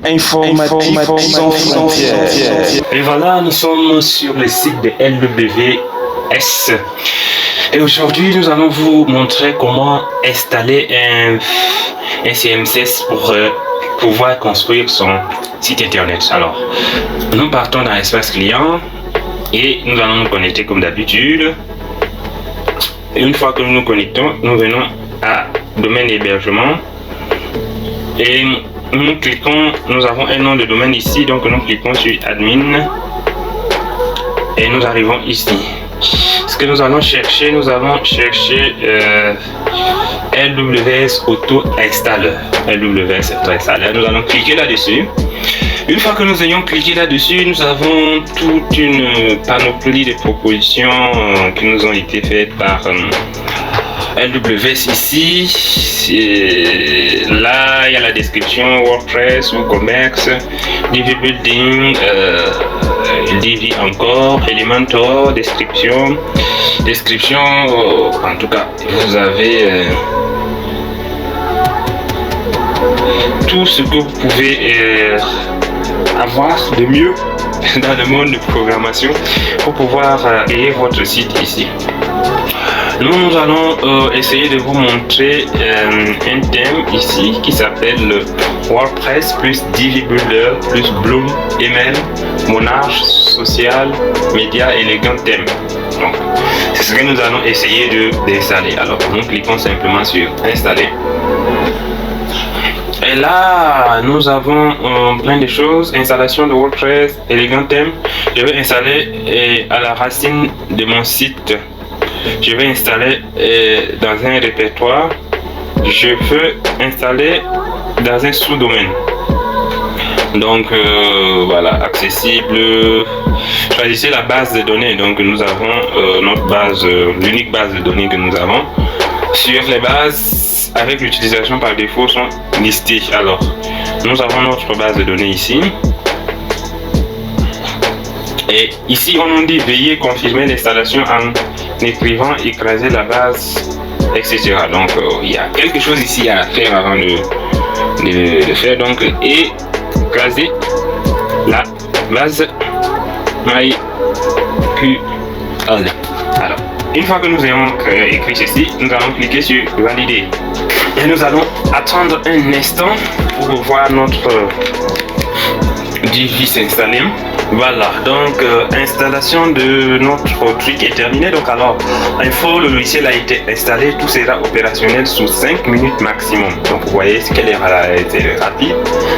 Informatique sans frontières. Et voilà, nous sommes sur le site de LWS. Et aujourd'hui, nous allons vous montrer comment installer un CMSS pour pouvoir construire son site internet. Alors, nous partons dans l'espace client et nous allons nous connecter comme d'habitude. Et une fois que nous nous connectons, nous venons à domaine d'hébergement et nous cliquons, nous avons un nom de domaine ici, donc nous cliquons sur admin et nous arrivons ici. Ce que nous allons chercher LWS Auto Installer. LWS Auto Installer. Nous allons cliquer là-dessus. Une fois que nous ayons cliqué là-dessus, nous avons toute une panoplie de propositions qui nous ont été faites par LWS ici. Là, il y a la description WordPress, WooCommerce, Divi Building, Divi encore, Elementor, description. En tout cas, vous avez tout ce que vous pouvez avoir de mieux dans le monde de programmation pour pouvoir créer votre site ici. Nous allons essayer de vous montrer un thème ici qui s'appelle WordPress plus Divi Builder plus Bloom, Email, Monarch, Social, Média, Elegant Thème. Donc, c'est ce que nous allons essayer d'installer. Alors, nous cliquons simplement sur Installer. Et là, nous avons plein de choses. Installation de WordPress, Elegant Thème. Je vais installer à la racine de mon site. Je vais installer dans un répertoire. Je peux installer dans un sous-domaine. Donc voilà, accessible. Choisissez la base de données. Donc nous avons notre base, l'unique base de données que nous avons. Sur les bases avec l'utilisation par défaut sont listées. Alors nous avons notre base de données ici. Et ici on nous dit veuillez confirmer l'installation en écrivant écraser la base, etc. Donc il y a quelque chose ici à faire avant de faire. Donc écraser la base MySQL. Alors une fois que nous ayons écrit ceci, nous allons cliquer sur valider et nous allons attendre un instant pour voir notre Divi s'installer. Voilà, donc installation de notre truc est terminée. Donc alors, info, le logiciel a été installé, tout sera opérationnel sous 5 minutes maximum. Donc vous voyez ce qu'elle est rapide.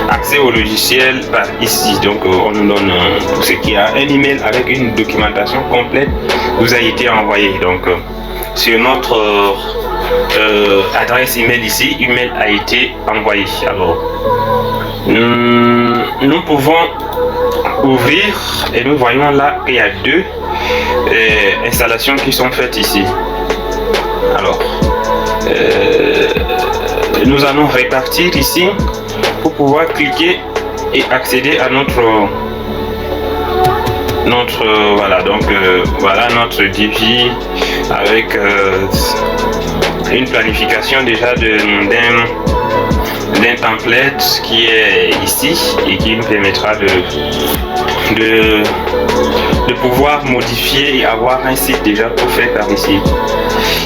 Accès au logiciel par ici. Donc on nous donne tout ce qu'il y a. Un email avec une documentation complète vous a été envoyé. Donc sur notre adresse email ici, email a été envoyé. Alors nous pouvons ouvrir et nous voyons là qu'il y a deux installations qui sont faites ici. Alors nous allons répartir ici pour pouvoir cliquer et accéder à notre voilà. Donc voilà notre Divi avec une planification déjà d'un template qui est ici et qui nous permettra de pouvoir modifier et avoir un site déjà tout fait par ici.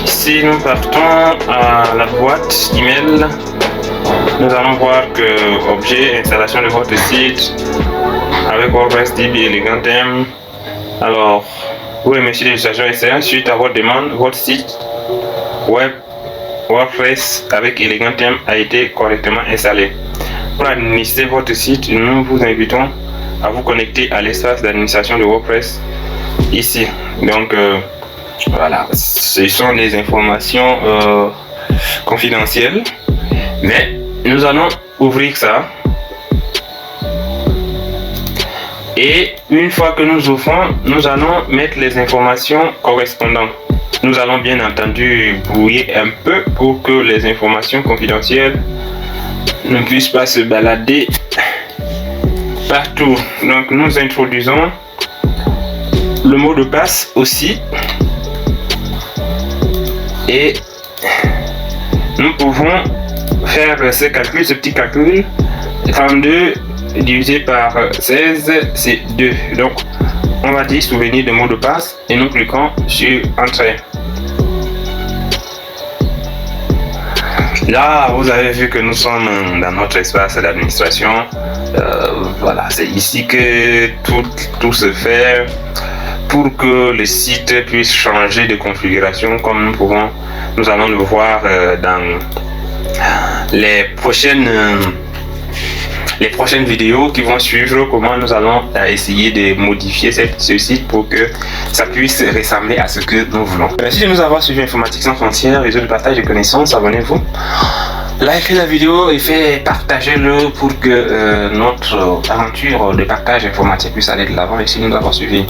Si nous partons à la boîte email, nous allons voir que objet installation de votre site avec WordPress Divi Elegant Thème. Alors vous remerciez l'utilisation externe suite à votre demande, votre site web WordPress avec Elegant Thème a été correctement installé. Pour administrer votre site, nous vous invitons à vous connecter à l'espace d'administration de WordPress ici. Donc voilà, ce sont des informations confidentielles, mais nous allons ouvrir ça. Et une fois que nous ouvrons, nous allons mettre les informations correspondantes. Nous allons bien entendu brouiller un peu pour que les informations confidentielles ne puissent pas se balader partout. Donc nous introduisons le mot de passe aussi et nous pouvons faire ce petit calcul 32 divisé par 16, c'est 2. Donc, on va dire souvenir de mot de passe et nous cliquons sur Entrée. Là, vous avez vu que nous sommes dans notre espace d'administration. Voilà, c'est ici que tout se fait pour que le site puisse changer de configuration comme nous allons le voir dans les prochaines vidéos qui vont suivre, comment nous allons essayer de modifier ce site pour que ça puisse ressembler à ce que nous voulons. Merci de nous avoir suivi. Informatique sans frontières, réseau de partage de connaissances. Abonnez-vous, likez la vidéo et partagez-le pour que notre aventure de partage informatique puisse aller de l'avant. Merci de nous avoir suivis.